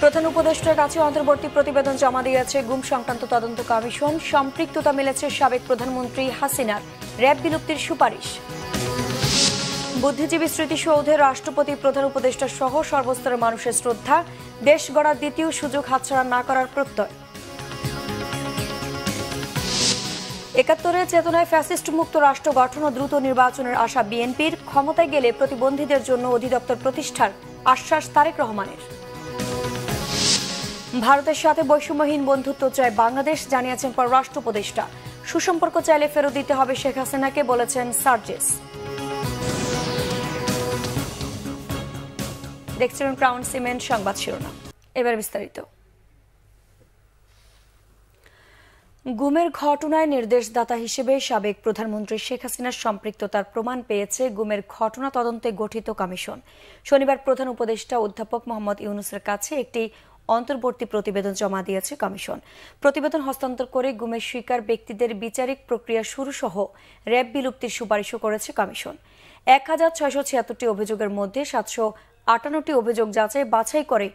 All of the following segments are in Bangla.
প্রধান উপদেষ্টার কাছে অন্তর্বর্তী প্রতিবেদন জমা দিয়েছে গুম সংক্রান্ত তদন্ত কমিশন। সম্পৃক্ততা মিলেছে সাবেক প্রধানমন্ত্রী হাসিনার। র‍্যাব বিলুপ্তির সুপারিশ। বুদ্ধিজীবী স্মৃতিসৌধে রাষ্ট্রপতি, প্রধান উপদেষ্টা সহ সর্বস্তরের মানুষের শ্রদ্ধা। দেশ গড়ার দ্বিতীয় সুযোগ হাতছাড়া না করার প্রত্যয়। ৭১ চেতনায় ফ্যাসিস্ট মুক্ত রাষ্ট্র গঠন ও দ্রুত নির্বাচনের আশা বিএনপির। ক্ষমতায় গেলে প্রতিবন্ধীদের জন্য অধিদপ্তর প্রতিষ্ঠার আশ্বাস তারেক রহমানের। ভারতের সাথে বৈষম্যহীন বন্ধুত্ব চায় বাংলাদেশ, জানিয়েছেন পররাষ্ট্র উপদেষ্টা। সুসম্পর্ক চাইলে ফেরত দিতে হবে শেখ হাসিনাকে, বলেছেন সার্জিস। দেখছিলেন ক্রাউন সিমেন্ট সংবাদ শিরোনাম। এবার বিস্তারিত। গুমের ঘটনায় নির্দেশদাতা হিসেবে সাবেক প্রধানমন্ত্রী শেখ হাসিনার সম্পৃক্ততার প্রমাণ পেয়েছে গুমের ঘটনা তদন্তে গঠিত কমিশন। শনিবার প্রধান উপদেষ্টা অধ্যাপক মোহাম্মদ ইউনূসের কাছে একটি অন্তর্বর্তী প্রতিবেদন জমা দিয়েছে কমিশন। প্রতিবেদন হস্তান্তর করে গুমের শিকার ব্যক্তিদের বিচারিক প্রক্রিয়া শুরু সহ র‍্যাব বিলুপ্তির সুপারিশও করেছে কমিশন। ১,৬৭৬ অভিযোগের মধ্যে ৭৫৮টি অভিযোগ যাচাই বাছাই করে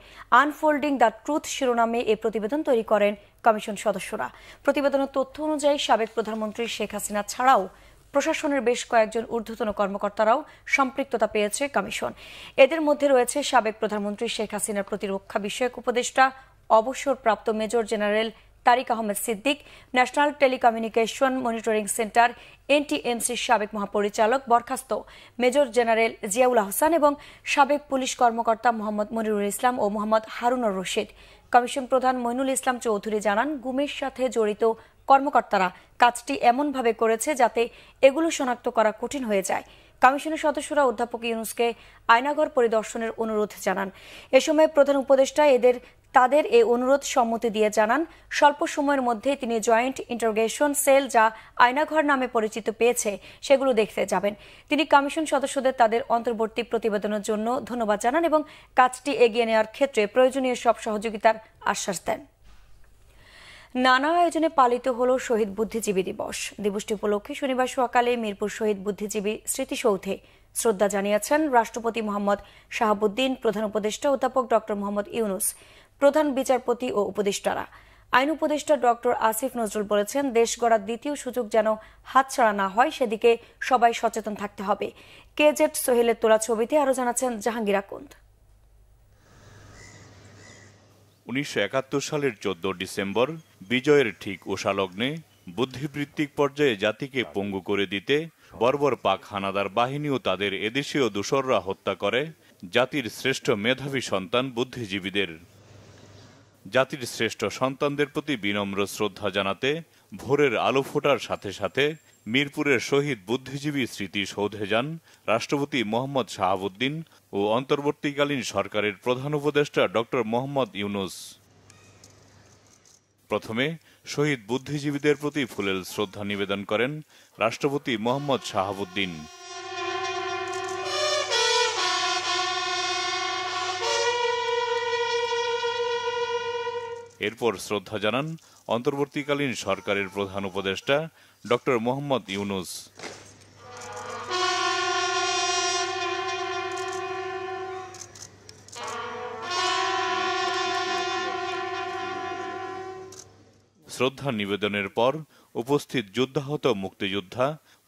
আনফোল্ডিং দ্য ট্রুথ শিরোনামে এই প্রতিবেদন তৈরি করেন কমিশন সদস্যরা। প্রতিবেদনের তথ্য অনুযায়ী সাবেক প্রধানমন্ত্রী শেখ হাসিনা ছাড়াও প্রশাসনের বেশ কয়েকজন ঊর্ধ্বতন কর্মকর্তারাও সম্পৃক্ততা পেয়েছে কমিশন। এদের মধ্যে রয়েছে সাবেক প্রধানমন্ত্রী শেখ হাসিনার প্রতিরক্ষা বিষয়ক উপদেষ্টা, অবসরপ্রাপ্ত major general Tariq Ahmed Siddique, national telecommunication monitoring centre এনটিএমসির সাবেক মহাপরিচালক বরখাস্ত মেজর জেনারেল জিয়াউল আহসান এবং সাবেক পুলিশ কর্মকর্তা মোহাম্মদ মনিরুল ইসলাম ও মোহাম্মদ হারুনুর রশিদ। কমিশন প্রধান মইনুল ইসলাম চৌধুরী জানান, গুমের সাথে জড়িত কর্মকর্তারা কাজটি এমনভাবে করেছে যাতে এগুলো শনাক্ত করা কঠিন হয়ে যায়। কমিশনের সদস্যরা অধ্যাপক ইউনূসকে আয়নাঘর পরিদর্শনের অনুরোধ জানান। এ সময় প্রধান উপদেষ্টা তাদের এই অনুরোধ সম্মতি দিয়ে জানান, স্বল্প সময়ের মধ্যে তিনি জয়েন্ট ইন্টারোগেশন সেল, যা আয়নাঘর নামে পরিচিত পেয়েছে, সেগুলো দেখতে যাবেন। তিনি কমিশন সদস্যদের তাদের অন্তর্বর্তী প্রতিবেদনের জন্য ধন্যবাদ জানান এবং কাজটি এগিয়ে নেওয়ার ক্ষেত্রে প্রয়োজনীয় সব সহযোগিতার আশ্বাস দেন। নানা আয়োজনে পালিত হল শহীদ বুদ্ধিজীবী দিবস। দিবসটি উপলক্ষে শনিবার সকালে মিরপুর শহীদ বুদ্ধিজীবী স্মৃতিসৌধে শ্রদ্ধা জানিয়েছেন রাষ্ট্রপতি মোহাম্মদ শাহাবুদ্দিন, প্রধান উপদেষ্টা অধ্যাপক ডক্টর মোহাম্মদ ইউনূস, প্রধান বিচারপতি ও উপদেষ্টারা। আইন উপদেষ্টা ডক্টর আসিফ নজরুল বলেছেন, দেশ গড়ার দ্বিতীয় সুযোগ যেন হাতছাড়া না হয়, সেদিকে সবাই সচেতন থাকতে হবে। কেজেড সোহেলের তোলা ছবিতে আরও জানাচ্ছেন জাহাঙ্গীর আকুন্দ। ১৯৭১ সালের ১৪ ডিসেম্বর বিজয়ের ঠিক ওষালগ্নে বুদ্ধিবৃত্তিক পর্যায়ে জাতিকে পঙ্গু করে দিতে বর্বর পাক হানাদার বাহিনীও তাদের এদেশীয় দূষররা হত্যা করে জাতির শ্রেষ্ঠ মেধাবী সন্তান বুদ্ধিজীবীদের। জাতির শ্রেষ্ঠ সন্তানদের প্রতি বিনম্র শ্রদ্ধা জানাতে ভোরের আলো ফোটার সাথে সাথে মিরপুরের শহীদ বুদ্ধিজীবী স্মৃতিসৌধে যান রাষ্ট্রপতি মোহাম্মদ শাহাবুদ্দিন ও অন্তর্বর্তীকালীন সরকারের প্রধান উপদেষ্টা ডক্টর মোহাম্মদ ইউনূস। প্রথমে শহীদ বুদ্ধিজীবীদের প্রতি ফুলেল শ্রদ্ধা নিবেদন করেন রাষ্ট্রপতি মোহাম্মদ শাহাবুদ্দিন। এরপর শ্রদ্ধা জানান অন্তর্বর্তীকালীন সরকারের প্রধান উপদেষ্টা ডক্টর মোহাম্মদ ইউনূস। শ্রদ্ধা নিবেদনের পর উপস্থিত যুদ্ধাহত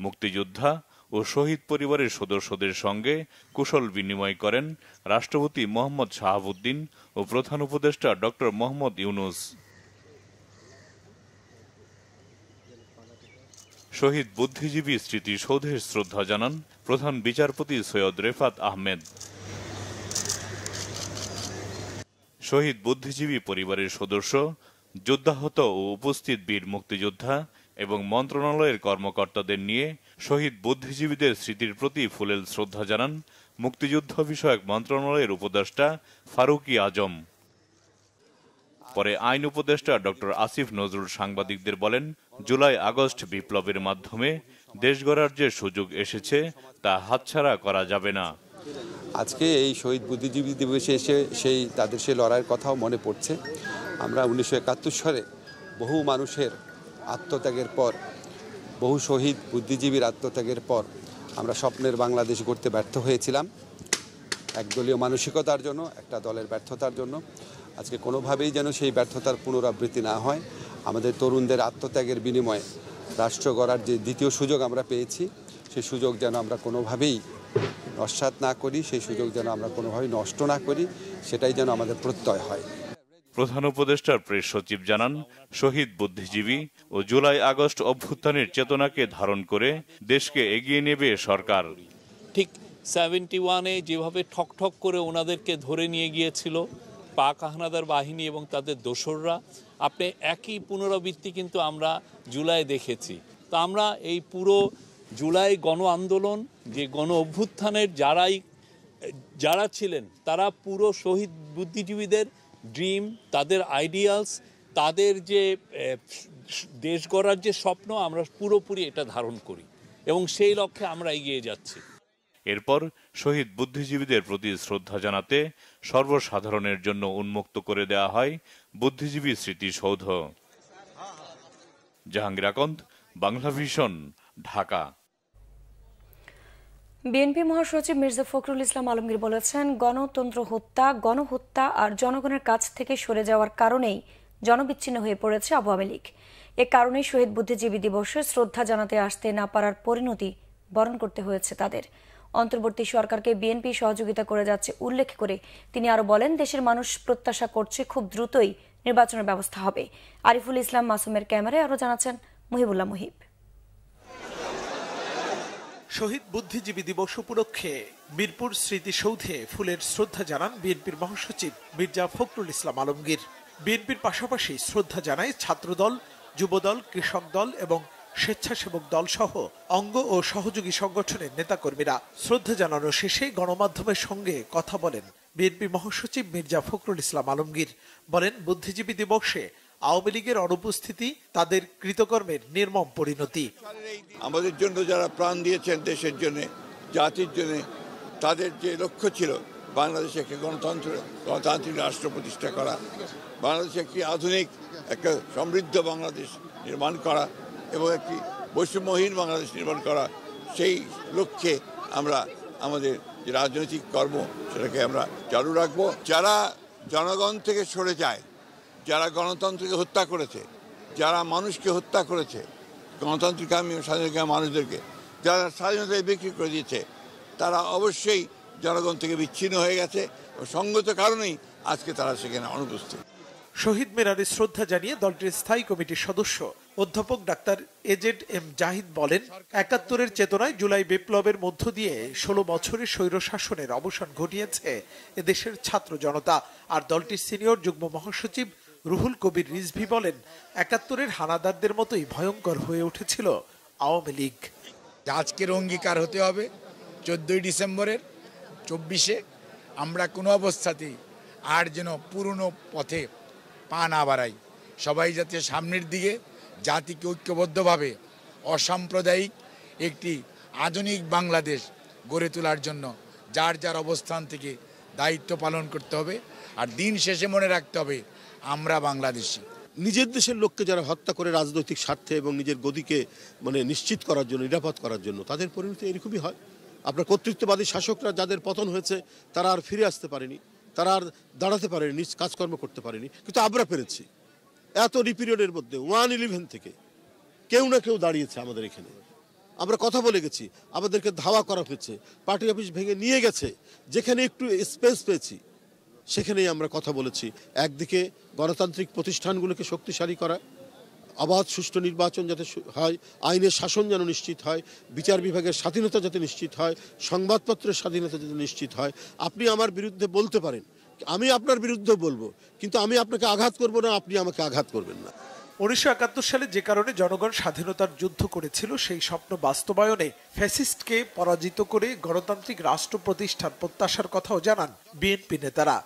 মুক্তিযোদ্ধা ও শহীদ পরিবারের সদস্যদের সঙ্গে কুশল বিনিময় করেন রাষ্ট্রপতি মোহাম্মদ শাহাবুদ্দিন ও প্রধান উপদেষ্টা ডক্টর মোহাম্মদ ইউনূস। শহীদ বুদ্ধিজীবী স্মৃতিসৌধে শ্রদ্ধা জানান প্রধান বিচারপতি সৈয়দ রেফাত আহমেদ। শহীদ বুদ্ধিজীবী পরিবারের সদস্য, যুদ্ধাহত ও উপস্থিত বীর মুক্তিযোদ্ধা এবং মন্ত্রণালয়ের কর্মকর্তাদের নিয়ে শহীদ বুদ্ধিজীবীদের স্মৃতির প্রতি ফুলেল শ্রদ্ধা জানান মুক্তিযুদ্ধ বিষয়ক মন্ত্রণালয়ের উপদেষ্টা ফারুকী আজম। পরে আইন উপদেষ্টা ডক্টর আসিফ নজরুল সাংবাদিকদের বলেন, জুলাই আগস্ট বিপ্লবের মাধ্যমে দেশ গড়ার যে সুযোগ এসেছে তা হাতছাড়া করা যাবে না। আজকে এই শহীদ বুদ্ধিজীবী দিবসে এসে তাদের সেই লড়াইয়ের কথাও মনে পড়ছে। আমরা ১৯৭১ সালে বহু মানুষের আত্মত্যাগের পর, বহু শহীদ বুদ্ধিজীবীর আত্মত্যাগের পর আমরা স্বপ্নের বাংলাদেশ গড়তে ব্যর্থ হয়েছিলাম। একদলীয় মানসিকতার জন্য, একটা দলের ব্যর্থতার জন্য। আজকে কোনোভাবেই যেন সেই ব্যর্থতার পুনরাবৃত্তি না হয়। আমাদের তরুণদের আত্মত্যাগের বিনিময়ে রাষ্ট্র গড়ার যে দ্বিতীয় সুযোগ আমরা পেয়েছি, সেই সুযোগ যেন আমরা কোনোভাবেই নস্যাৎ না করি, সেই সুযোগ যেন আমরা কোনোভাবেই নষ্ট না করি, সেটাই যেন আমাদের প্রত্যয় হয়। প্রধান উপদেষ্টার প্রেস সচিব জানান, শহীদ বুদ্ধিজীবী ও জুলাই আগস্ট অভ্যুত্থানের চেতনাকে ধারণ করে দেশকে এগিয়ে নেবে সরকার। ঠিক 71-এ যেভাবে ঠক করে ওনাদেরকে ধরে নিয়ে গিয়েছিল পাক হানাদার বাহিনী এবং তাদের দোসররা, আপনি একই পুনরাবৃত্তি কিন্তু আমরা জুলাই দেখেছি। তো আমরা এই পুরো জুলাই গণ আন্দোলন, যে গণ অভ্যুত্থানের যারা ছিলেন, তারা পুরো শহীদ বুদ্ধিজীবীদের ড্রিম, তাদের আইডিয়ালস, তাদের যে দেশ গড়ার যে স্বপ্ন, আমরা পুরোপুরি এটা ধারণ করি এবং সেই লক্ষ্যে আমরা এগিয়ে যাচ্ছি। এরপর শহীদ বুদ্ধিজীবীদের প্রতি শ্রদ্ধা জানাতে সর্বসাধারণের জন্য উন্মুক্ত করে দেওয়া হয় বুদ্ধিজীবী স্মৃতিসৌধ। জাহাঙ্গীর আকন্দ, বাংলা ভিশন, ঢাকা। বিএনপি মহাসচিব মির্জা ফখরুল ইসলাম আলমগীর বলেছেন, গণতন্ত্র হত্যা, গণহত্যা আর জনগণের কাছ থেকে সরে যাওয়ার কারণেই জনবিচ্ছিন্ন হয়ে পড়েছে আওয়ামী লীগ। এ কারণেই শহীদ বুদ্ধিজীবী দিবসে শ্রদ্ধা জানাতে আসতে না পারার পরিণতি বরণ করতে হয়েছে তাদের। অন্তর্বর্তী সরকারকে বিএনপি সহযোগিতা করে যাচ্ছে উল্লেখ করে তিনি আরো বলেন, দেশের মানুষ প্রত্যাশা করছে খুব দ্রুতই নির্বাচনের ব্যবস্থা হবে। আরিফুল ইসলাম মাসুমের ক্যামেরায় আরো জানাচ্ছেন মুহিবুল্লাহ মুহিব। শহীদ বুদ্ধিজীবী দিবস উপলক্ষে মিরপুর স্মৃতিসৌধে ফুলের শ্রদ্ধা জানান বিএনপির মহাসচিব মির্জা ফখরুল ইসলাম আলমগীর। বিএনপির পাশাপাশি শ্রদ্ধা জানায় ছাত্রদল, যুবদল, কৃষক দল এবং স্বেচ্ছাসেবক দল সহ অঙ্গ ও সহযোগী সংগঠনের নেতাকর্মীরা। শ্রদ্ধা জানানো শেষে গণমাধ্যমের সঙ্গে কথা বলেন বিএনপি মহাসচিব মির্জা ফখরুল ইসলাম আলমগীর। বলেন, বুদ্ধিজীবী দিবসে আওয়ামী লীগের অনুপস্থিতি তাদের কৃতকর্মের নির্মম পরিণতি। আমাদের জন্য যারা প্রাণ দিয়েছেন, দেশের জন্য, জাতির জন্য, তাদের যে লক্ষ্য ছিল বাংলাদেশে একটি গণতান্ত্রিক রাষ্ট্র প্রতিষ্ঠা করা, বাংলাদেশে একটি আধুনিক, একটা সমৃদ্ধ বাংলাদেশ নির্মাণ করা এবং একটি বৈষম্যহীন বাংলাদেশ নির্মাণ করা, সেই লক্ষ্যে আমরা আমাদের যে রাজনৈতিক কর্ম সেটাকে আমরা চালু রাখবো। যারা জনগণ থেকে সরে যায়, যারা গণতন্ত্রকে হত্যা করেছে, যারা মানুষকে হত্যা করেছে, গণতান্ত্রিকামী ও স্বাধীনতাকামী মানুষদেরকে যারা স্বাধীনতায় বিক্রি করে দিয়েছে, তারা অবশ্যই জনগণ থেকে বিচ্ছিন্ন হয়ে গেছে ও সঙ্গত কারণেই আজকে তারা সেখানে অনুপস্থিত। শহীদ মিনারে শ্রদ্ধা জানিয়ে দলটির স্থায়ী কমিটির সদস্য অধ্যাপক ডাক্তার এজেড এম জাহিদ বলেন, ৭১-এর চেতনায় জুলাই বিপ্লবের মধ্য দিয়ে ১৬ বছরের স্বৈরশাসনের অবসান ঘটিয়েছে এদেশের ছাত্র জনতা। আর দলটির সিনিয়র যুগ্ম মহাসচিব রুহুল কবির রিজভী বলেন, ৭১-এর হানাদারদের মতোই ভয়ঙ্কর হয়ে উঠেছিল আওয়ামী লীগ। আজকের অঙ্গীকার হতে হবে ১৪ই ডিসেম্বরের ২৪-এ আমরা কোনো অবস্থাতেই আর যেন পুরনো পথে পা না বাড়াই। সবাই যাতে সামনের দিকে জাতিকে ঐক্যবদ্ধভাবে অসাম্প্রদায়িক একটি আধুনিক বাংলাদেশ গড়ে তোলার জন্য যার যার অবস্থান থেকে দায়িত্ব পালন করতে হবে। আর দিন শেষে মনে রাখতে হবে, আমরা বাংলাদেশি। নিজের দেশের লোককে যারা হত্যা করে রাজনৈতিক স্বার্থে এবং নিজের গদিকে নিশ্চিত করার জন্য, নিরাপদ করার জন্য, তাদের পরিণতি এরকমই হয়। আপনার কর্তৃত্ববাদী শাসকরা যাদের পতন হয়েছে, তারা আর ফিরে আসতে পারেনি, তারা আর দাঁড়াতে পারেনি, নিজ কাজকর্ম করতে পারেনি। কিন্তু আমরা পেরেছি। এত পিরিয়ডের মধ্যে 1-11 থেকে কেউ না কেউ দাঁড়িয়েছে আমাদের এখানে। আমরা কথা বলে গেছি, আমাদেরকে ধাওয়া করা হয়েছে, পার্টি অফিস ভেঙে নিয়ে গেছে। যেখানে একটু স্পেস পেয়েছি সেখানেই আমরা কথা বলেছি। একদিকে গণতান্ত্রিক প্রতিষ্ঠানগুলোকে শক্তিশালী করা, অবাধ সুষ্ঠু নির্বাচন যাতে হয়, আইনের শাসন যেন নিশ্চিত হয়, বিচার বিভাগের স্বাধীনতা যাতে নিশ্চিত হয়, সংবাদপত্রের স্বাধীনতা যাতে নিশ্চিত হয়। আপনি আমার বিরুদ্ধে বলতে পারেন, আমি আপনার বিরুদ্ধে বলবো, কিন্তু আমি আপনাকে আঘাত করব না, আপনি আমাকে আঘাত করবেন না। ১৯৭১ সালে যে কারণে জনগণ স্বাধীনতার যুদ্ধ করেছিল, সেই স্বপ্ন বাস্তবায়নে ফ্যাসিস্টকে পরাজিত করে গণতান্ত্রিক রাষ্ট্র প্রতিষ্ঠার প্রত্যাশার কথাও জানান বিএনপি নেতারা।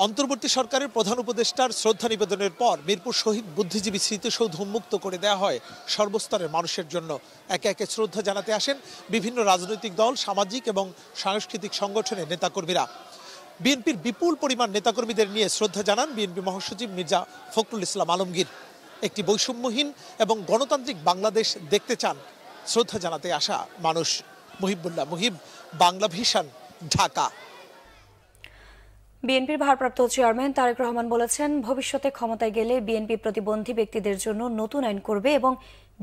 অন্তর্বর্তী সরকারের প্রধান উপদেষ্টার শ্রদ্ধা নিবেদনের পর মিরপুর শহীদ বুদ্ধিজীবী স্মৃতিসৌধ উন্মুক্ত করে দেওয়া হয় সর্বস্তরের মানুষের জন্য। একে একে শ্রদ্ধা জানাতে আসেন বিভিন্ন রাজনৈতিক দল, সামাজিক এবং সাংস্কৃতিক সংগঠনের নেতাকর্মীরা। বিএনপির বিপুল পরিমাণ নেতাকর্মীদের নিয়ে শ্রদ্ধা জানান বিএনপি মহাসচিব মির্জা ফখরুল ইসলাম আলমগীর। একটি বৈষম্যহীন এবং গণতান্ত্রিক বাংলাদেশ দেখতে চান শ্রদ্ধা জানাতে আসা মানুষ। মুহিবুল্লাহ মুহিব, বাংলা ভিশন, ঢাকা। বিএনপির ভারপ্রাপ্ত চেয়ারম্যান তারেক রহমান বলেছেন, ভবিষ্যতে ক্ষমতায় গেলে বিএনপি প্রতিবন্ধী ব্যক্তিদের জন্য নতুন আইন করবে এবং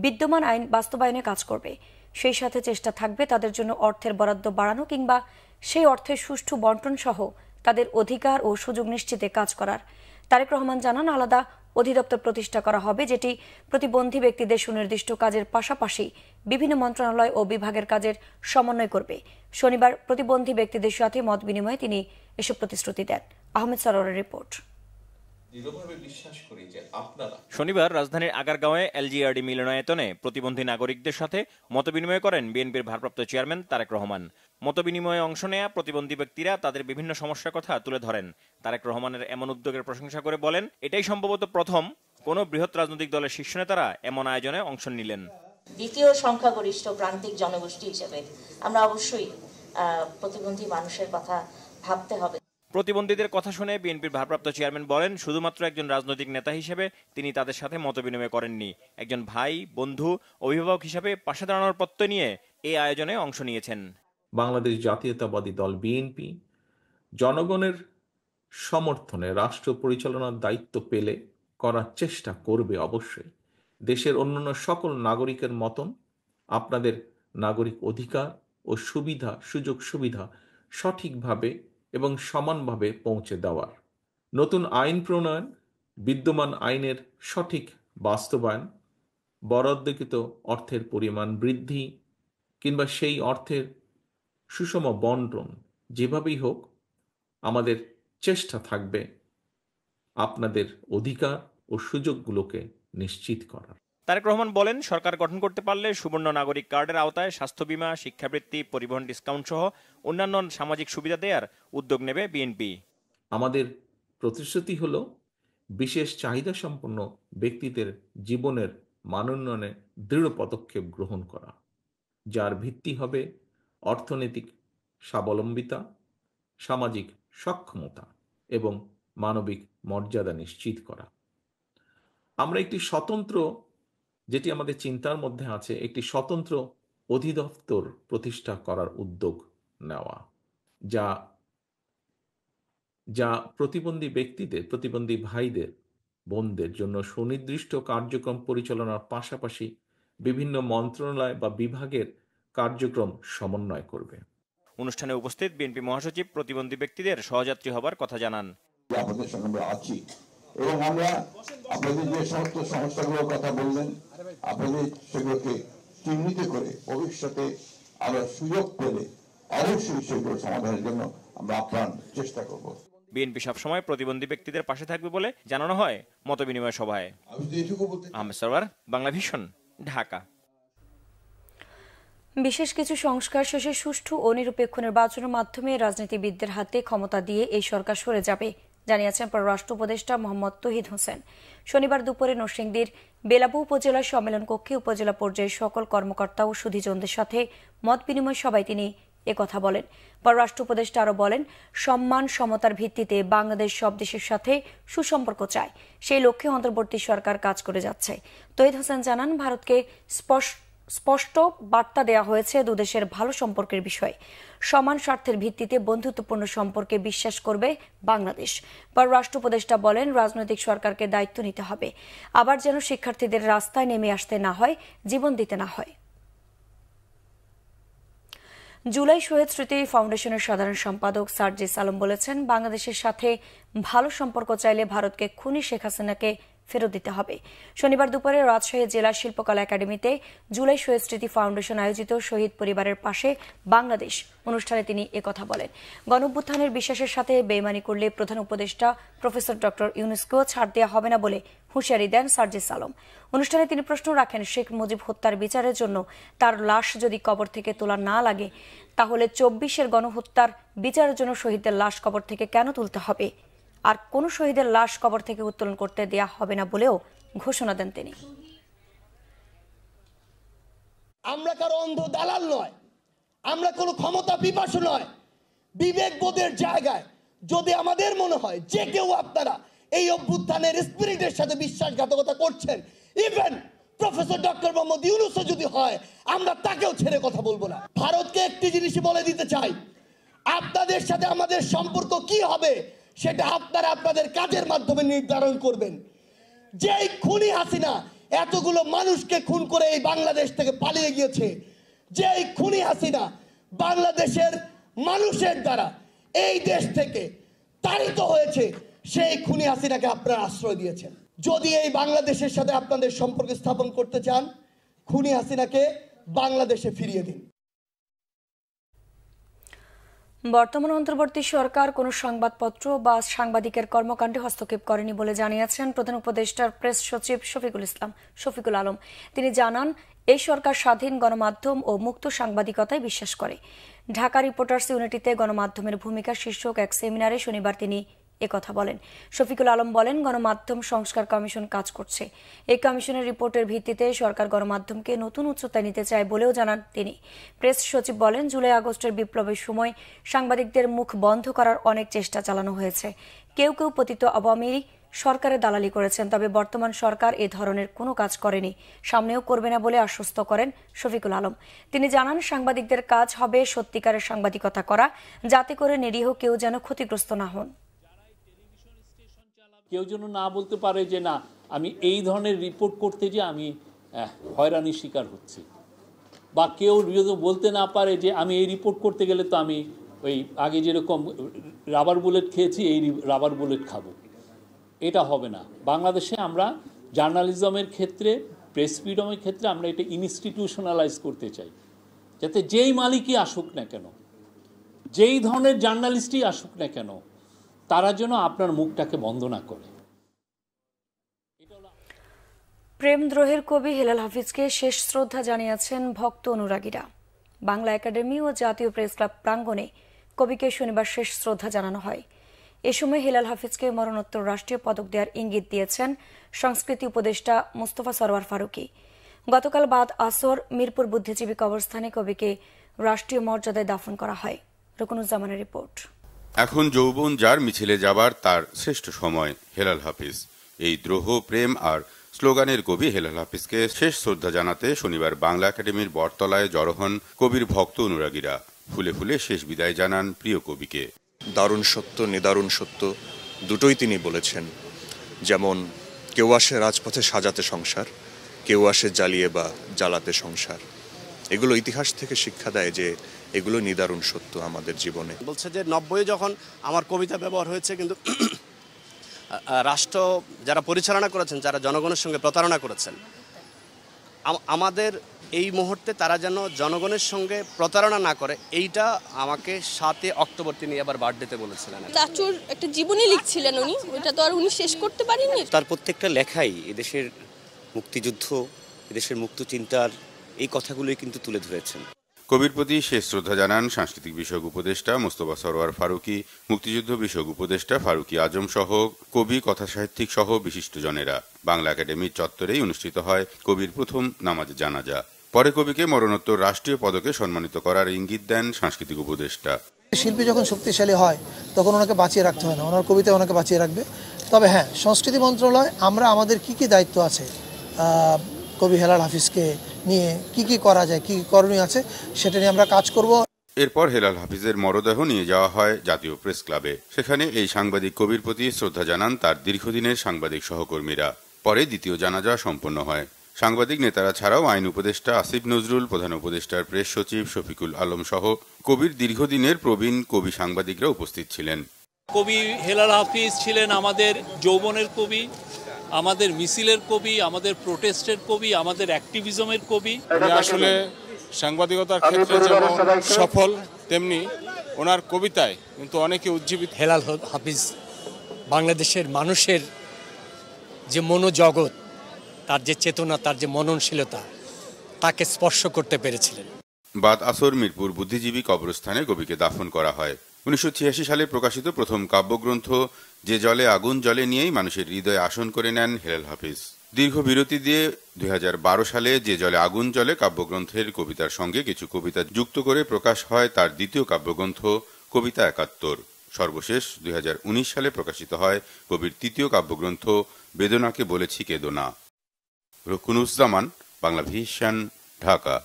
বিদ্যমান আইন বাস্তবায়নে কাজ করবে। সেই সাথে চেষ্টা থাকবে তাদের জন্য অর্থের বরাদ্দ বাড়ানো কিংবা সেই অর্থের সুষ্ঠু বন্টন সহ তাদের অধিকার ও সুযোগ নিশ্চিতে কাজ করার। তারেক রহমান জানান, আলাদা অধিদপ্তর প্রতিষ্ঠা করা হবে যেটি প্রতিবন্ধী ব্যক্তিদের সুনির্দিষ্ট কাজের পাশাপাশি বিভিন্ন মন্ত্রণালয় ও বিভাগের কাজের সমন্বয় করবে। শনিবার প্রতিবন্ধী ব্যক্তিদের সাথে মত বিনিময়ে তিনি এসব প্রতিশ্রুতি দেন। আহমেদ সরোয়ারের রিপোর্ট। শনিবার রাজধানীর আগারগাঁওয়ে এলজিআরডি মিলনায়তনে প্রতিবন্ধী নাগরিকদের সাথে মতবিনিময় করেন বিএনপির ভারপ্রাপ্ত চেয়ারম্যান তারেক রহমান। মতবিনিময়ে অংশ নেয়া প্রতিবন্ধী ব্যক্তিরা তাদের বিভিন্ন সমস্যার কথা তুলে ধরেন। তারেক রহমানের এমন উদ্যোগের প্রশংসা করে বলেন, এটাই সম্ভবত প্রথম কোন বৃহৎ রাজনৈতিক দলের শীর্ষ নেতারা এমন আয়োজনে অংশ নিলেন। দ্বিতীয় সংখ্যাগরিষ্ঠ প্রান্তিক জনগোষ্ঠী হিসেবে আমরা অবশ্যই প্রতিবন্ধী মানুষের কথা ভাবতে হবে। প্রতিবন্ধীদের কথা শুনে বিএনপির ভারপ্রাপ্ত চেয়ারম্যান বলেন, শুধুমাত্র একজন রাজনৈতিক নেতা হিসেবে তিনি তাদের সাথে মতবিনিময় করেননি, একজন ভাই, বন্ধু, অভিভাবক হিসেবে পাশে দাঁড়ানোর প্রত্যয় নিয়ে এই আয়োজনে অংশ নিয়েছেন। বাংলাদেশ জাতীয়তাবাদী দল বিএনপি জনগণের সমর্থনে রাষ্ট্র পরিচালনার দায়িত্ব পেলে করার চেষ্টা করবে। অবশ্যই দেশের অন্যান্য সকল নাগরিকের মতন আপনাদের নাগরিক অধিকার ও সুযোগ সুবিধা সঠিকভাবে এবং সমানভাবে পৌঁছে দেওয়ার, নতুন আইন প্রণয়ন, বিদ্যমান আইনের সঠিক বাস্তবায়ন, বরাদ্দকৃত অর্থের পরিমাণ বৃদ্ধি কিংবা সেই অর্থের সুষম বন্টন, যেভাবেই হোক আমাদের চেষ্টা থাকবে আপনাদের অধিকার ও সুযোগগুলোকে নিশ্চিত করার। তারেক রহমান বলেন, সরকার গঠন করতে পারলে সুবর্ণ নাগরিক কার্ডের আওতায় স্বাস্থ্য বীমা, শিক্ষাবৃত্তি, পরিবহন ডিসকাউন্ট সহ অন্যান্য সামাজিক সুবিধা দেওয়ার উদ্যোগ নেবে বিএনপি। আমাদের প্রতিশ্রুতি হলো বিশেষ চাহিদা সম্পন্ন ব্যক্তিদের জীবনের মানোন্নয়নে দৃঢ় পদক্ষেপ গ্রহণ করা, যার ভিত্তি হবে অর্থনৈতিক স্বাবলম্বিতা, সামাজিক সক্ষমতা এবং মানবিক মর্যাদা নিশ্চিত করা। আমরা একটি স্বতন্ত্র, যেটি আমাদের চিন্তার মধ্যে আছে, একটি স্বতন্ত্র অধিদপ্তর প্রতিষ্ঠা করার উদ্যোগ নেওয়া, যা প্রতিবন্ধী ব্যক্তিদের, প্রতিবন্ধী ভাইদের, বোনদের জন্য সুনির্দিষ্ট কার্যক্রম পরিচালনার পাশাপাশি বিভিন্ন মন্ত্রণালয় বা বিভাগের কার্যক্রম সমন্বয় করবে। অনুষ্ঠানে উপস্থিত বিএনপি মহাসচিব প্রতিবন্ধী ব্যক্তিদের সহযাত্রী হবার কথা জানান। আপনাদের সঙ্গে আমরা আছি এবং আমরা আপনাদের যে সমস্ত সমস্যাগুলোর কথা বললেন, আপনাদের সেগুলোকে চিহ্নিত করে ভবিষ্যতে আরো সুযোগ পেলে অবশ্যই সেগুলো সমাধানের জন্য আমরা আপ্রাণ চেষ্টা করব। বিএনপি সবসময় প্রতিবন্ধী ব্যক্তিদের পাশে থাকবে বলে জানানো হয় মতবিনিময় সভায়। আহমেদ সরওয়ার, বাংলা ভিশন, ঢাকা। বিশেষ কিছু সংস্কার শেষে সুষ্ঠু ও নিরপেক্ষ নির্বাচনের মাধ্যমে রাজনীতিবিদদের হাতে ক্ষমতা দিয়ে এই সরকার সরে যাবে, জানিয়েছেন পররাষ্ট্র উপদেষ্টা মোহাম্মদ তৌহিদ হোসেন। শনিবার দুপুরে নরসিংদীর বেলাবু উপজেলা সম্মেলন কক্ষে উপজেলা পর্যায়ের সকল কর্মকর্তা ও সুধীজনদের সাথে মত বিনিময় সভায় তিনি একথা বলেন। পররাষ্ট্র উপদেষ্টা আরও বলেন, সম্মান সমতার ভিত্তিতে বাংলাদেশ সব দেশের সাথে সুসম্পর্ক চায়, সেই লক্ষ্যে অন্তর্বর্তী সরকার কাজ করে যাচ্ছে। তৌহিদ হোসেন জানান, ভারতকে স্পষ্ট বার্তা দেওয়া হয়েছে দুদেশের ভালো সম্পর্কের বিষয়ে। সমান স্বার্থের ভিত্তিতে বন্ধুত্বপূর্ণ সম্পর্কে বিশ্বাস করবে বাংলাদেশ। পররাষ্ট্র উপদেষ্টা বলেন, রাজনৈতিক সরকারকে দায়িত্ব নিতে হবে, আবার যেন শিক্ষার্থীদের রাস্তায় নেমে আসতে না হয়, জীবন দিতে না হয়। জুলাই শহীদ স্মৃতি ফাউন্ডেশনের সাধারণ সম্পাদক সার্জিস আলম বলেছেন, বাংলাদেশের সাথে ভালো সম্পর্ক চাইলে ভারতকে খুনি শেখ হাসিনাকে ফেরত দিতে হবে। শনিবার দুপুরে রাজশাহী জেলা শিল্পকলা একাডেমিতে জুলাই শহীদ স্মৃতি ফাউন্ডেশন আয়োজিত শহীদ পরিবারের পাশে বাংলাদেশ অনুষ্ঠানে তিনি একথা বলেন। গণঅভ্যুত্থানের বিশ্বাসের সাথে বেইমানি করলে প্রধান উপদেষ্টা প্রফেসর ডক্টর ইউনূসকেও ছাড় দেওয়া হবে না বলে হুঁশিয়ারি দেন সার্জিস আলম। অনুষ্ঠানে তিনি প্রশ্ন রাখেন, শেখ মুজিব হত্যার বিচারের জন্য তার লাশ যদি কবর থেকে তোলা না লাগে, তাহলে ২৪-এর গণহত্যার বিচারের জন্য শহীদদের লাশ কবর থেকে কেন তুলতে হবে? আর কোন শহীদের লাশ কবর থেকে উত্তোলন করতে দেয়া হবে না বলেও ঘোষণা দেন তিনি। আমরা কারো অন্ধ দালাল নয়, আমরা কোনো ক্ষমতা পিপাসু নয়। বিবেক বোধের জায়গায় যদি আমাদের মনে হয় যে কেউ আপনারা এই অভ্যুত্থানের স্পিরিটের সাথে বিশ্বাসঘাতকতা করছেন, ইভেন প্রফেসর ডক্টর মোহাম্মদ ইউনূসও যদি হয়, আমরা তাকেও ছেড়ে কথা বলবো না। ভারতকে একটি জিনিসই বলে দিতে চাই, আপনাদের সাথে আমাদের সম্পর্ক কি হবে সেটা আপনারা আপনাদের কাজের মাধ্যমে নির্ধারণ করবেন। যেই খুনি হাসিনা এতগুলো মানুষকে খুন করে এই বাংলাদেশ থেকে পালিয়ে গিয়েছে, যেই খুনি হাসিনা বাংলাদেশের মানুষের দ্বারা এই দেশ থেকে তাড়িত হয়েছে, সেই খুনি হাসিনাকে আপনারা আশ্রয় দিয়েছেন। যদি এই বাংলাদেশের সাথে আপনাদের সম্পর্ক স্থাপন করতে চান, খুনি হাসিনাকে বাংলাদেশে ফিরিয়ে দিন। বর্তমান অন্তর্বর্তী সরকার কোনো সংবাদপত্র বা সাংবাদিকের কর্মকাণ্ডে হস্তক্ষেপ করেনি বলে জানিয়েছেন প্রধান উপদেষ্টার প্রেস সচিব শফিকুল আলম। তিনি জানান, এই সরকার স্বাধীন গণমাধ্যম ও মুক্ত সাংবাদিকতায় বিশ্বাস করে। ঢাকা রিপোর্টার্স ইউনিটিতে গণমাধ্যমের ভূমিকা শীর্ষক এক সেমিনারে শনিবার তিনি একথা বলেন। শফিকুল আলম বলেন, গণমাধ্যম সংস্কার কমিশন কাজ করছে। এই কমিশনের রিপোর্টের ভিত্তিতে সরকার গণমাধ্যমকে নতুন উচ্চতায় নিতে চায় বলেও জানান তিনি। প্রেস সচিব বলেন, জুলাই আগস্টের বিপ্লবের সময় সাংবাদিকদের মুখ বন্ধ করার অনেক চেষ্টা চালানো হয়েছে। কেউ কেউ পতিত আওয়ামী সরকারের দালালি করেছেন, তবে বর্তমান সরকার এ ধরনের কোনো কাজ করেনি, সামনেও করবে না বলে আশ্বস্ত করেন শফিকুল আলম। তিনি জানান, সাংবাদিকদের কাজ হবে সত্যিকারের সাংবাদিকতা করা, যাতে করে নিরীহ কেউ যেন ক্ষতিগ্রস্ত না হন। কেউ যেন না বলতে পারে যে না, আমি এই ধরনের রিপোর্ট করতে যে আমি হয়রানির শিকার হচ্ছি, বা কেউ বলতে না পারে যে আমি এই রিপোর্ট করতে গেলে তো আমি ওই আগে যেরকম রাবার বুলেট খেয়েছি এই রাবার বুলেট খাবো। এটা হবে না। বাংলাদেশে আমরা জার্নালিজমের ক্ষেত্রে, প্রেস ফ্রিডমের ক্ষেত্রে আমরা এটা ইনস্টিটিউশনালাইজ করতে চাই, যাতে যেই মালিকই আসুক না কেন, যেই ধরনের জার্নালিস্টই আসুক না কেন, তারা যেন আপনার মুখটাকে বন্ধ না করে। প্রেমদ্রোহের কবি হেলাল হাফিজকে শেষ শ্রদ্ধা জানিয়েছেন ভক্ত অনুরাগীরা। বাংলা একাডেমি ও জাতীয় প্রেস ক্লাব প্রাঙ্গণে কবিকে শনিবার শেষ শ্রদ্ধা জানানো হয়। এ সময় হেলাল হাফিজকে মরণোত্তর রাষ্ট্রীয় পদক দেওয়ার ইঙ্গিত দিয়েছেন সংস্কৃতি উপদেষ্টা মোস্তফা সরওয়ার ফারুকী। গতকাল বাদ আসর মিরপুর বুদ্ধিজীবী কবরস্থানে কবিকে রাষ্ট্রীয় মর্যাদায় দাফন করা হয়। রুকনুজ্জামানের রিপোর্ট। এখন যৌবন যার মিছিলে যাবার তার শ্রেষ্ঠ সময়। হেলাল হাফিজ এই দ্রোহ, প্রেম আর স্লোগানের কবি হেলাল হাফিজকে শেষ শ্রদ্ধা জানাতে শনিবার বাংলা একাডেমির বটতলায় জড়ো হন কবির ভক্ত অনুরাগীরা। ফুলে ফুলে শেষ বিদায় জানান প্রিয় কবিকে। দারুণ সত্য, নিদারুণ সত্য দুটোই তিনি বলেছেন। যেমন কেউ আসে রাজপথে সাজাতে সংসার, কেউ আসে জ্বালিয়ে বা জ্বালাতে সংসার। এগুলো ইতিহাস থেকে শিক্ষা দেয় যে এগুলো নিদারুণ সত্য আমাদের জীবনে। বলছে যে 90 যখন আমার কবিতা ব্যবহার হয়েছে, কিন্তু রাষ্ট্র যারা পরিচালনা করেছেন, যারা জনগণের সঙ্গে প্রতারণা করেছেন, আমাদের এই মুহূর্তে তারা যেন জনগণের সঙ্গে প্রতারণা না করে, এইটা আমাকে 7 অক্টোবর তিনি আবার বার্থডেতে বলেছিলেন। চাচুর একটা জীবনী লিখছিলেন উনি, ওইটা তো আর উনি শেষ করতে পারেননি। তার প্রত্যেকটা লেখাই এদেশের মুক্তিযুদ্ধ, এদেশের মুক্ত চিন্তার এই কথাগুলোই কিন্তু তুলে ধরেছেন। কবির প্রতি শেষ শ্রদ্ধা জানান সাংস্কৃতিক বিষয়ক উপদেষ্টা মোস্তফা সরওয়ার ফারুকী, মুক্তিযুদ্ধ বিষয়ক উপদেষ্টা ফারুকী আজম সহ কবি, কথাসাহিত্যিক সহ বিশিষ্টজনেরা। বাংলা একাডেমির চত্বরেই অনুষ্ঠিত হয় কবির প্রথম নামাজ জানাজা। পরে কবিকে মরণোত্তর রাষ্ট্রীয় পদকে সম্মানিত করার ইঙ্গিত দেন সাংস্কৃতিক উপদেষ্টা। শিল্পী যখন শক্তিশালী হয় তখন ওনাকে বাঁচিয়ে রাখতে হয় না, ওনার কবিতা ওনাকে বাঁচিয়ে রাখবে। তবে হ্যাঁ, সংস্কৃতি মন্ত্রণালয় আমরা আমাদের কি কি দায়িত্ব আছে, কবি হেলাল হাফিজকে নিয়ে কি কি করা যায়, কি কি করণীয় আছে, সেটা নিয়ে আমরা কাজ করব। এরপর হেলাল হাফিজের মরদেহ নিয়ে যাওয়া হয় জাতীয় প্রেস ক্লাবে। সেখানে এই সাংবাদিক কবির প্রতি শ্রদ্ধা জানান তার দীর্ঘদিনের সাংবাদিক সহকর্মীরা। পরে দ্বিতীয় জানাজা সম্পন্ন হয়। সাংবাদিক নেতারা ছাড়াও আইন উপদেষ্টা আসিফ নজরুল, প্রধান উপদেষ্টার প্রেস সচিব শফিকুল আলম সহ কবির দীর্ঘদিনের প্রবীণ কবি সাংবাদিকরা উপস্থিত ছিলেন। কবি হেলাল হাফিজ ছিলেন আমাদের যৌবনের কবি, আমাদের মিছিলের কবি, আমাদের প্রোটেস্টের কবি, আমাদের অ্যাক্টিভিজমের কবি। আসলে সাংবাদিকতার ক্ষেত্রে যেমন সফল, তেমনি ওনার কবিতায় কিন্তু অনেকে উজ্জীবিত। হেলাল হাফিজ বাংলাদেশের মানুষের যে মনোজগৎ, তার যে চেতনা, তার যে মননশীলতা, তাকে স্পর্শ করতে পেরেছিলেন। বাদ আসর মিরপুর বুদ্ধিজীবী কবরস্থানে কবিকে দাফন করা হয়। 1986 সালে প্রকাশিত প্রথম কাব্যগ্রন্থ যে জলে আগুন জ্বলে নিয়েই মানুষের হৃদয়ে আসন করে নেন হেলাল হাফিজ। দীর্ঘ বিরতি দিয়ে 2012 সালে যে জলে আগুন জ্বলে কাব্যগ্রন্থের কবিতার সঙ্গে কিছু কবিতা যুক্ত করে প্রকাশ হয় তার দ্বিতীয় কাব্যগ্রন্থ কবিতা 71। সর্বশেষ 2019 সালে প্রকাশিত হয় কবির তৃতীয় কাব্যগ্রন্থ বেদনাকে বলেছি কেদো না। রুকনুজ্জামান, বাংলা ভিশন, ঢাকা।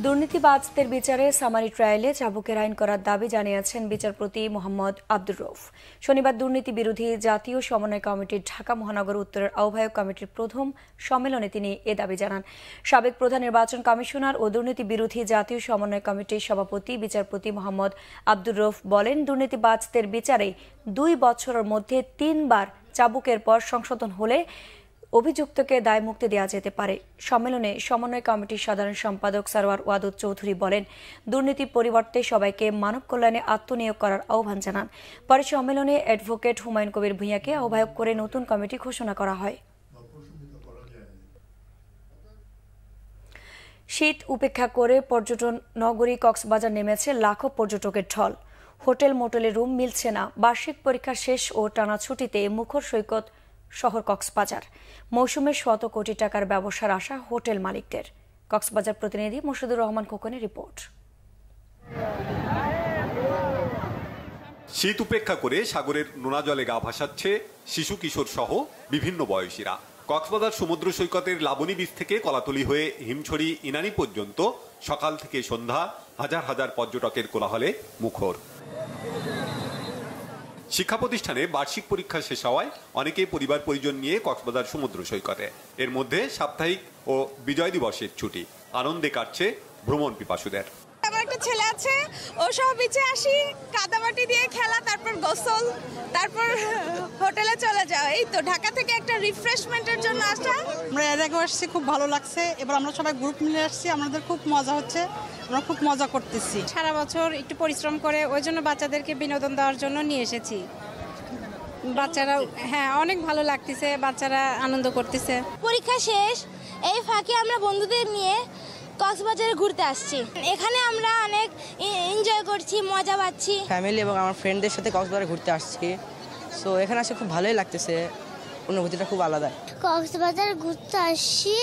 দুর্নীতিবাজদের বিচারে সামারি ট্রায়ালে চাবুকের আইন করার দাবি জানিয়েছেন বিচারপতি মোহাম্মদ আব্দুর রউফ। শনিবার দুর্নীতি বিরোধী জাতীয় সমন্বয় কমিটির ঢাকা মহানগর উত্তরের আহ্বায়ক কমিটির প্রথম সম্মেলনে তিনি এ দাবি জানান। সাবেক প্রধান নির্বাচন কমিশনার ও দুর্নীতি বিরোধী জাতীয় সমন্বয় কমিটির সভাপতি বিচারপতি মোহাম্মদ আব্দুর রউফ বলেন, দুর্নীতিবাজদের বিচারে 2 বছরের মধ্যে 3 বার চাবুকের পর সংশোধন হলে অভিযুক্তকে দায়মুক্তি দেওয়া যেতে পারে। সম্মেলনে সমন্বয় কমিটির সাধারণ সম্পাদক সরওয়ার ওয়াদুদ চৌধুরী বলেন, দুর্নীতির পরিবর্তে সবাইকে মানব কল্যাণে আত্মনিয়োগ করার আহ্বান জানান। পরে সম্মেলনে অ্যাডভোকেট হুমায়ুন কবির ভূঁইয়াকে আহ্বায়ক করে নতুন কমিটি ঘোষণা করা হয়। শীত উপেক্ষা করে পর্যটন নগরী কক্সবাজার নেমেছে লাখো পর্যটকের ঢল। হোটেল মোটেলে রুম মিলছে না। বার্ষিক পরীক্ষা শেষ ও টানা ছুটিতে মুখর সৈকত শহর কক্সবাজার। মৌসুমে শত কোটি টাকার ব্যবসার আশা হোটেল মালিকদের। কক্সবাজার প্রতিনিধি মুর্শিদুর রহমান খোকনের রিপোর্ট। শীত উপেক্ষা করে সাগরের নোনা জলে গা ভাসাচ্ছে শিশু কিশোর সহ বিভিন্ন বয়সীরা। কক্সবাজার সমুদ্র সৈকতের লাবণী বীচ থেকে কলাতলি হয়ে হিমছড়ি ইনানি পর্যন্ত সকাল থেকে সন্ধ্যা হাজার হাজার পর্যটকের কোলাহলে মুখর। শিক্ষা প্রতিষ্ঠানে বার্ষিক পরীক্ষা শেষ হওয়ায় অনেকেই পরিবার পরিজন নিয়ে কক্সবাজার সমুদ্র সৈকতে। এর মধ্যে সাপ্তাহিক ও বিজয় দিবসের ছুটি। আনন্দে কাটছে ভ্রমণ পিপাসুদের। আমার একটা ছেলে আছে, ও সব বিচে আসি, কাদামাটি দিয়ে খেলা, তারপর গোসল, তারপর হোটেলে চলে যাও। এই তো ঢাকা থেকে একটা রিফ্রেশমেন্টের জন্য আসা। আমরা এর আগে আসছি, খুব ভালো লাগছে। এবার আমরা সবাই গ্রুপ মিলে আসছি, আমাদের খুব মজা হচ্ছে, আমরা খুব মজা করতেছি। সারা বছর একটু পরিশ্রম করে ওই জন্য বাচ্চাদেরকে বিনোদন দেওয়ার জন্য নিয়ে এসেছি। বাচ্চারা অনেক ভালো লাগতেছে, বাচ্চারা আনন্দ করতেছে। পরীক্ষা শেষ, এই ফাঁকে আমরা বন্ধুদের নিয়ে কক্সবাজারে ঘুরতে আসছি। এখানে আমরা অনেক এনজয় করছি, মজা পাচ্ছি। ফ্যামিলি এবং আমার ফ্রেন্ডদের সাথে কক্সবাজারে ঘুরতে আসছি। সো এখানে আসে খুব ভালোই লাগতেছে, অনুভূতিটা খুব আলাদা। কক্সবাজার ঘুরতে আসছি,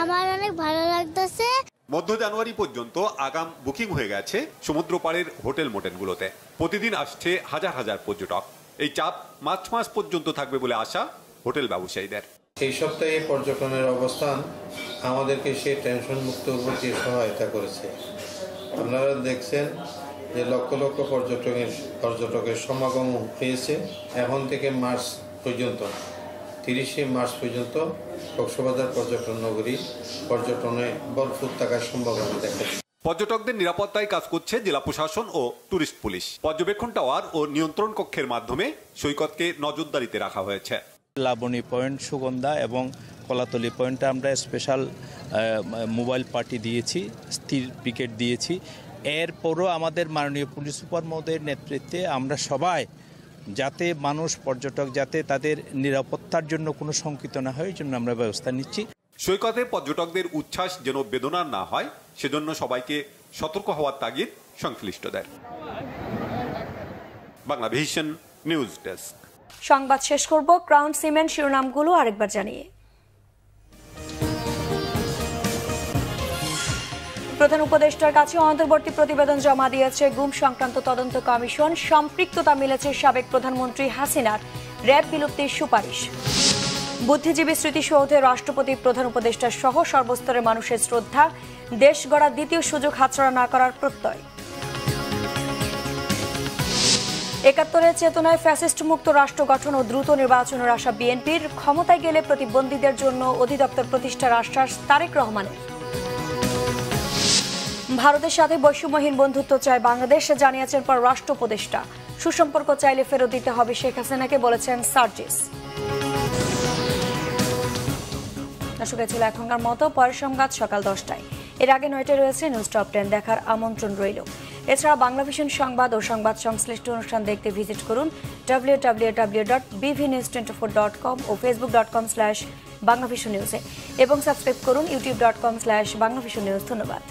আমার অনেক ভালো লাগতেছে। মধ্য জানুয়ারি পর্যন্ত আগাম বুকিং হয়ে গেছে সমুদ্র পাড়ের হোটেল মোটেলগুলোতে। প্রতিদিন আসছে হাজার হাজার পর্যটক। এই চাপ মার্চ মাস পর্যন্ত থাকবে বলে আশা হোটেল ব্যবসায়ীদের। এই সপ্তাহে পর্যটনের অবস্থান আমাদেরকে সে টেনশন মুক্ত করতে সহায়তা করেছে। আপনারা দেখছেন যে লক্ষ লক্ষ পর্যটকের সমাগম হয়েছে। এখন থেকে মার্চ পর্যন্ত 30শে মার্চ পর্যন্ত কক্সবাজার পর্যটন নগরী পর্যটনে ভরপুর থাকার সম্ভাবনা দেখা যায়। পর্যটকদের নিরাপত্তায় কাজ করছে জেলা প্রশাসন ও টুরিস্ট পুলিশ। পর্যবেক্ষণ টাওয়ার ও নিয়ন্ত্রণ কক্ষের মাধ্যমে সৈকতকে নজরদারিতে রাখা হয়েছে। লাবণী পয়েন্ট, সুগন্ধা এবং কলাতলি পয়েন্টে আমরা স্পেশাল মোবাইল পার্টি দিয়েছি, স্থির পিকেট দিয়েছি। এরপরও আমাদের মাননীয় পুলিশ সুপার মহোদয়ের নেতৃত্বে আমরা সবাই যাতে মানুষ পর্যটক যাতে তাদের নিরাপত্তার জন্য কোনো শঙ্কিত না হয়, এই জন্য আমরা ব্যবস্থা নিচ্ছি। সৈকতে পর্যটকদের উচ্ছ্বাস যেন বেদনার না হয়, সেজন্য সবাইকে সতর্ক হওয়ার তাগিদ সংশ্লিষ্টদের। Banglavision news desk. সংবাদ শেষ করব ক্রাউন সিমেন্ট শিরোনামগুলো আরেকবার জানিয়ে। প্রধান উপদেষ্টার কাছে অন্তর্বর্তী প্রতিবেদন জমা দিয়েছে গুম সংক্রান্ত তদন্ত কমিশন। সম্পৃক্ততা মিলেছে সাবেক প্রধানমন্ত্রী হাসিনার। র্যাব বিলুপ্তির সুপারিশ। বুদ্ধিজীবী স্মৃতিসৌধে রাষ্ট্রপতি, প্রধান উপদেষ্টা সহ সর্বস্তরের মানুষের শ্রদ্ধা। দেশ গড়ার দ্বিতীয় সুযোগ হাতছাড়া না করার প্রত্যয়। ৭১-এর চেতনায় ফ্যাসিস্ট মুক্ত রাষ্ট্র গঠন ও দ্রুত নির্বাচনের আশা বিএনপির। ক্ষমতায় গেলে প্রতিবন্ধীদের জন্য অধিদপ্তর প্রতিষ্ঠার আশ্বাস তারেক রহমানের। ভারতের সাথে বৈষম্যহীন বন্ধুত্ব চায় বাংলাদেশ, জানিয়েছেন পররাষ্ট্র উপদেষ্টা। সুসম্পর্ক চাইলে ফেরত দিতে হবে শেখ হাসিনাকে, বলেছেন সার্জিস। দর্শক, ছিল এখনকার মতো। পরের সংবাদ সকাল 10টায়। এর আগে 9টায় রয়েছে নিউজ টপ 10 দেখার আমন্ত্রণ রইল। এছাড়া বাংলাভিশন সংবাদ ও সংবাদ সংশ্লিষ্ট অনুষ্ঠান দেখতে ভিজিট করুন www.bvnews24.com ও facebook.com/banglavisionnews এবং সাবস্ক্রাইব করুন youtube.com/banglavisionnews। ধন্যবাদ।